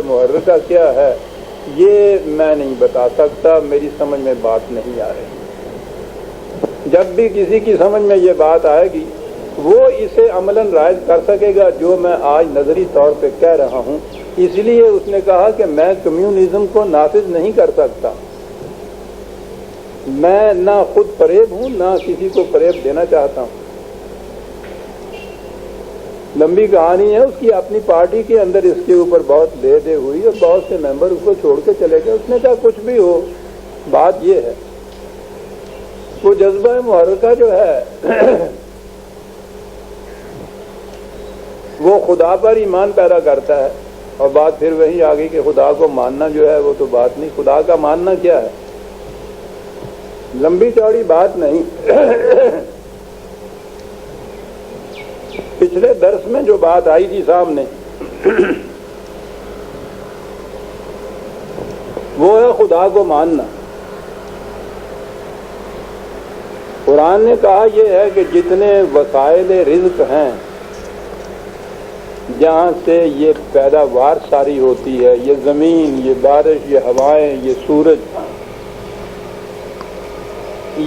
محرکہ کیا ہے یہ میں نہیں بتا سکتا، میری سمجھ میں بات نہیں آ رہی۔ جب بھی کسی کی سمجھ میں یہ بات آئے گی وہ اسے عملاً رائج کر سکے گا جو میں آج نظری طور پہ کہہ رہا ہوں۔ اس لیے اس نے کہا کہ میں کمیونزم کو نافذ نہیں کر سکتا، میں نہ خود فریب ہوں نہ کسی کو فریب دینا چاہتا ہوں۔ لمبی کہانی ہے، اس کی اپنی پارٹی کے اندر اس کے اوپر بہت لے دے ہوئی اور بہت سے ممبر اس کو چھوڑ کے چلے گئے۔ اس نے کہا کچھ بھی ہو، بات یہ ہے وہ جذبہ محرکہ جو ہے وہ خدا پر ایمان پیدا کرتا ہے، اور بات پھر وہی آ گئی کہ خدا کو ماننا جو ہے وہ تو بات نہیں، خدا کا ماننا کیا ہے، لمبی چوڑی بات نہیں۔ پچھلے درس میں جو بات آئی تھی سامنے وہ ہے خدا کو ماننا۔ قرآن نے کہا یہ ہے کہ جتنے وسائل رزق ہیں جہاں سے یہ پیداوار ساری ہوتی ہے، یہ زمین، یہ بارش، یہ ہوائیں، یہ سورج،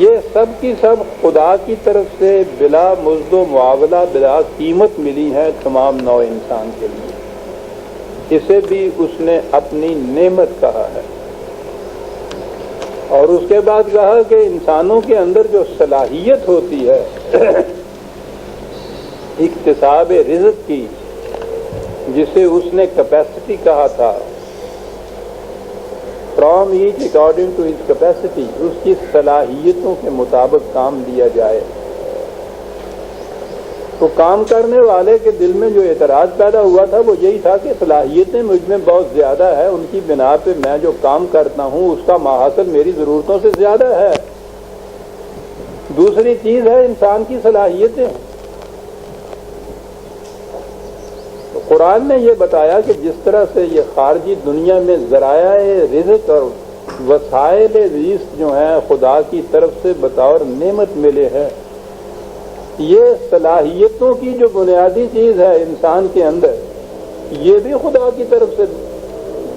یہ سب کی سب خدا کی طرف سے بلا مزد و معاوضہ بلا قیمت ملی ہے تمام نوع انسان کے لیے۔ اسے بھی اس نے اپنی نعمت کہا ہے، اور اس کے بعد کہا کہ انسانوں کے اندر جو صلاحیت ہوتی ہے اکتساب رزق کی، جسے اس نے کیپیسٹی کہا تھا، from each according to his capacity, اس کی صلاحیتوں کے مطابق کام دیا جائے۔ تو کام کرنے والے کے دل میں جو اعتراض پیدا ہوا تھا وہ یہی تھا کہ صلاحیتیں مجھ میں بہت زیادہ ہے، ان کی بنا پہ میں جو کام کرتا ہوں اس کا ماحصل میری ضرورتوں سے زیادہ ہے۔ دوسری چیز ہے انسان کی صلاحیتیں۔ قرآن نے یہ بتایا کہ جس طرح سے یہ خارجی دنیا میں ذرائع رزق اور وسائل رزق جو ہیں خدا کی طرف سے بطور نعمت ملے ہیں، یہ صلاحیتوں کی جو بنیادی چیز ہے انسان کے اندر، یہ بھی خدا کی طرف سے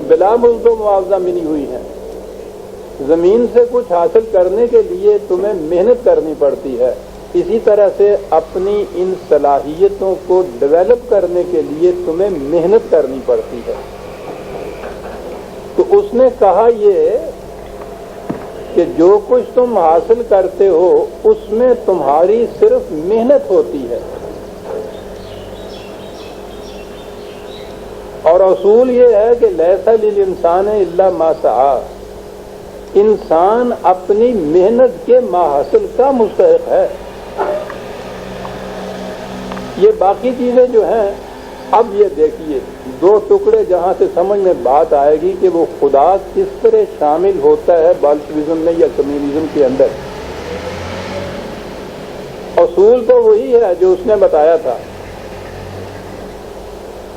بلا مزد و معاوضہ ملی ہوئی ہے۔ زمین سے کچھ حاصل کرنے کے لیے تمہیں محنت کرنی پڑتی ہے، اسی طرح سے اپنی ان صلاحیتوں کو ڈیولپ کرنے کے لیے تمہیں محنت کرنی پڑتی ہے۔ تو اس نے کہا یہ کہ جو کچھ تم حاصل کرتے ہو اس میں تمہاری صرف محنت ہوتی ہے، اور اصول یہ ہے کہ لیس للانسان الا ما سعی، انسان اپنی محنت کے ماحصل کا مستحق ہے۔ یہ باقی چیزیں جو ہیں، اب یہ دیکھیے دو ٹکڑے جہاں سے سمجھ میں بات آئے گی کہ وہ خدا کس طرح شامل ہوتا ہے بالشویزم میں یا کمیونزم کے اندر۔ اصول تو وہی ہے جو اس نے بتایا تھا،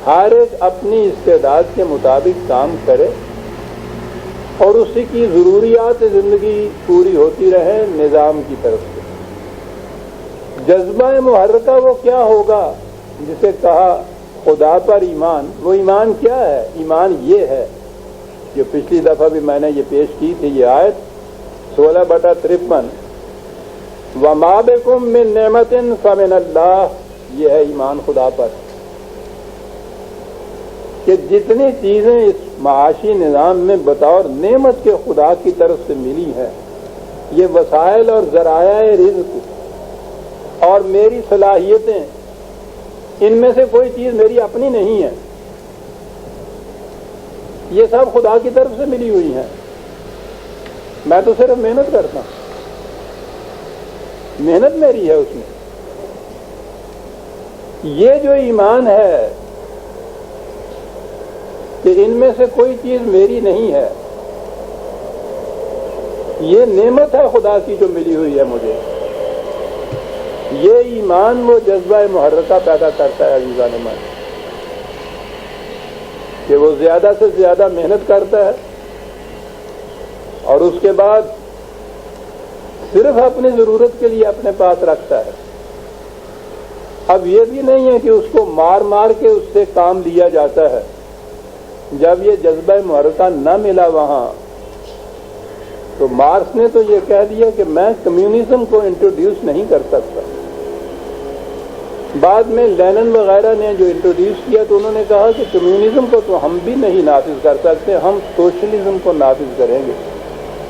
ہر ایک اپنی استعداد کے مطابق کام کرے اور اسی کی ضروریات زندگی پوری ہوتی رہے نظام کی طرف سے۔ جذبہ محرکہ وہ کیا ہوگا جسے کہا خدا پر ایمان؟ وہ ایمان کیا ہے؟ ایمان یہ ہے جو پچھلی دفعہ بھی میں نے یہ پیش کی تھی، یہ آیت 16/53، وَمَا بِكُم مِّن نِّعْمَةٍ فَمِنَ اللَّهِ، یہ ہے ایمان خدا پر، کہ جتنی چیزیں اس معاشی نظام میں بطور نعمت کے خدا کی طرف سے ملی ہیں، یہ وسائل اور ذرائع رزق اور میری صلاحیتیں، ان میں سے کوئی چیز میری اپنی نہیں ہے، یہ سب خدا کی طرف سے ملی ہوئی ہیں، میں تو صرف محنت کرتا ہوں، محنت میری ہے اس میں۔ یہ جو ایمان ہے کہ ان میں سے کوئی چیز میری نہیں ہے، یہ نعمت ہے خدا کی جو ملی ہوئی ہے مجھے، یہ ایمان وہ جذبہ محرکہ پیدا کرتا ہے عزیزان من، کہ وہ زیادہ سے زیادہ محنت کرتا ہے اور اس کے بعد صرف اپنی ضرورت کے لیے اپنے پاس رکھتا ہے۔ اب یہ بھی نہیں ہے کہ اس کو مار مار کے اس سے کام لیا جاتا ہے، جب یہ جذبہ محرکہ نہ ملا وہاں، تو مارکس نے تو یہ کہہ دیا کہ میں کمیونزم کو انٹروڈیوس نہیں کر سکتا۔ بعد میں لینن وغیرہ نے جو انٹروڈیوس کیا تو انہوں نے کہا کہ کمیونزم کو تو ہم بھی نہیں نافذ کر سکتے، ہم سوشلزم کو نافذ کریں گے۔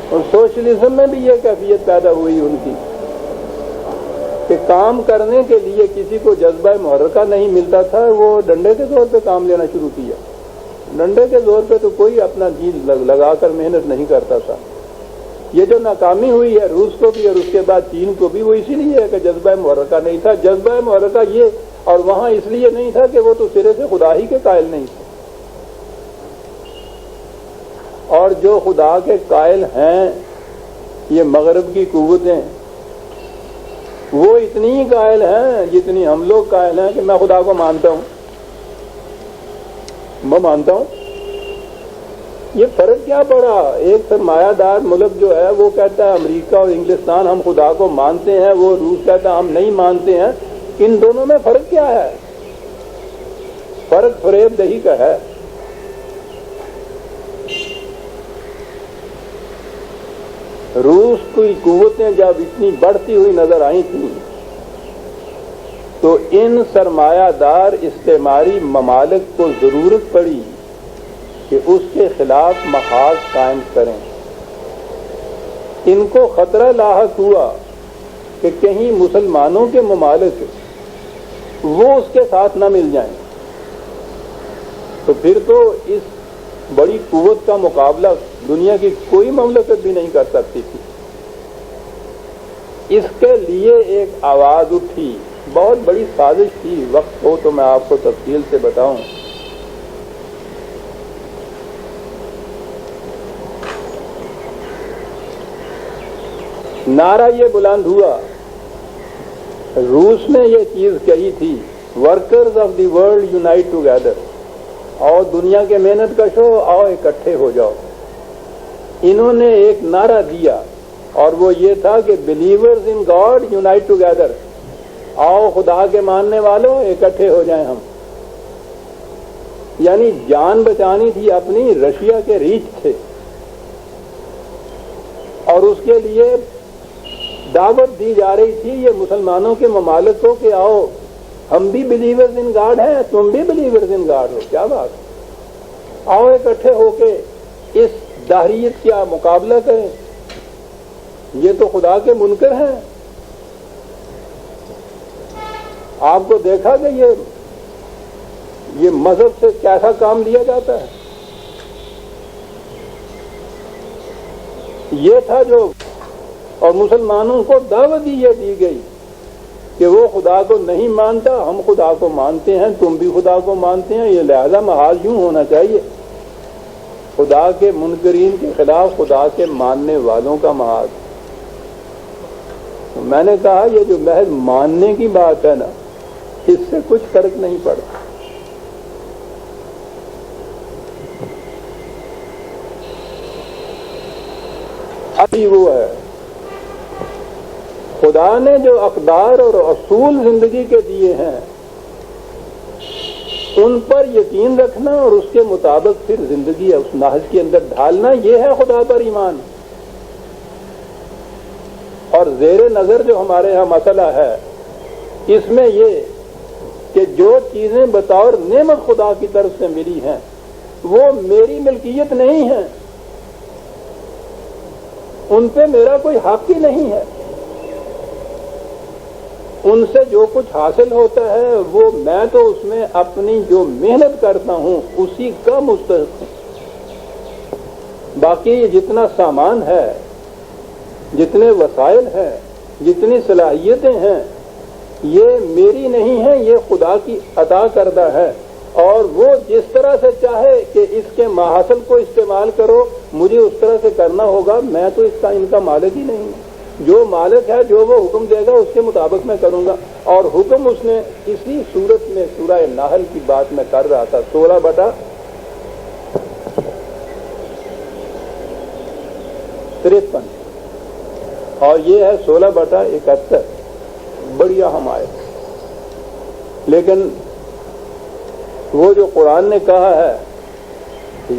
اور سوشلزم میں بھی یہ کیفیت پیدا ہوئی ان کی کہ کام کرنے کے لیے کسی کو جذبہ محرکہ نہیں ملتا تھا، وہ ڈنڈے کے زور پہ کام لینا شروع کیا۔ ڈنڈے کے زور پہ تو کوئی اپنا جی لگا کر محنت نہیں کرتا تھا۔ یہ جو ناکامی ہوئی ہے روس کو بھی اور اس کے بعد چین کو بھی، وہ اسی لیے ہے کہ جذبہ محرکہ نہیں تھا۔ جذبہ محرکہ یہ اور وہاں اس لیے نہیں تھا کہ وہ تو سرے سے خدا ہی کے قائل نہیں تھے، اور جو خدا کے قائل ہیں یہ مغرب کی قوتیں، وہ اتنی ہی قائل ہیں جتنی ہم لوگ قائل ہیں کہ میں خدا کو مانتا ہوں، میں مانتا ہوں۔ یہ فرق کیا پڑا؟ ایک سرمایہ دار ملک جو ہے وہ کہتا ہے امریکہ اور انگلستان ہم خدا کو مانتے ہیں، وہ روس کہتا ہے ہم نہیں مانتے ہیں۔ ان دونوں میں فرق کیا ہے؟ فرق فریب دہی کا ہے۔ روس کی قوتیں جب اتنی بڑھتی ہوئی نظر آئی تھیں تو ان سرمایہ دار استعماری ممالک کو ضرورت پڑی کہ اس کے خلاف محاذ قائم کریں۔ ان کو خطرہ لاحق ہوا کہ کہیں مسلمانوں کے ممالک وہ اس کے ساتھ نہ مل جائیں، تو پھر تو اس بڑی قوت کا مقابلہ دنیا کی کوئی مملکت بھی نہیں کر سکتی تھی۔ اس کے لیے ایک آواز اٹھی، بہت بڑی سازش تھی، وقت ہو تو میں آپ کو تفصیل سے بتاؤں۔ نعرہ یہ بلند ہوا، روس نے یہ چیز کہی تھی، workers of the world unite together, اور دنیا کے محنت کشو آؤ اکٹھے ہو جاؤ۔ انہوں نے ایک نعرہ دیا اور وہ یہ تھا کہ believers in God unite together, آؤ خدا کے ماننے والوں اکٹھے ہو جائیں ہم۔ یعنی جان بچانی تھی اپنی، رشیا کے ریچھ تھے، اور اس کے لیے دعوت دی جا رہی تھی یہ مسلمانوں کے ممالک کو کہ آؤ ہم بھی بلیورز ان گاڈ ہیں، تم بھی بلیورز ان گاڈ ہو۔ کیا بات، آؤ اکٹھے ہو کے اس دہریت کا مقابلہ کریں، یہ تو خدا کے منکر ہیں۔ آپ کو دیکھا کہ یہ مذہب سے کیسا کام لیا جاتا ہے۔ یہ تھا جو، اور مسلمانوں کو دعوت یہ دی گئی کہ وہ خدا کو نہیں مانتا، ہم خدا کو مانتے ہیں، تم بھی خدا کو مانتے ہیں، یہ لہذا محاذ یوں ہونا چاہیے، خدا کے منکرین کے خلاف خدا کے ماننے والوں کا محاذ۔ میں نے کہا یہ جو محض ماننے کی بات ہے نا، اس سے کچھ فرق نہیں پڑتا۔ ابھی وہ ہے، خدا نے جو اقدار اور اصول زندگی کے دیے ہیں ان پر یقین رکھنا اور اس کے مطابق پھر زندگی اس نہج کے اندر ڈھالنا، یہ ہے خدا پر ایمان۔ اور زیر نظر جو ہمارے ہاں مسئلہ ہے اس میں یہ کہ جو چیزیں بطور نعمت خدا کی طرف سے ملی ہیں وہ میری ملکیت نہیں ہیں، ان پہ میرا کوئی حق ہی نہیں ہے۔ ان سے جو کچھ حاصل ہوتا ہے وہ میں تو اس میں اپنی جو محنت کرتا ہوں اسی کا مستحق ہوں۔ باقی جتنا سامان ہے، جتنے وسائل ہیں، جتنی صلاحیتیں ہیں، یہ میری نہیں ہے، یہ خدا کی عطا کردہ ہے، اور وہ جس طرح سے چاہے کہ اس کے ماحصل کو استعمال کرو، مجھے اس طرح سے کرنا ہوگا، میں تو ان کا مالک ہی نہیں ہوں۔ جو مالک ہے جو وہ حکم دے گا اس کے مطابق میں کروں گا، اور حکم اس نے اسی صورت میں سورہ نحل کی بات میں کر رہا تھا، 16/53، اور یہ ہے 16/71، بڑی اہم آیت۔ لیکن وہ جو قرآن نے کہا ہے کہ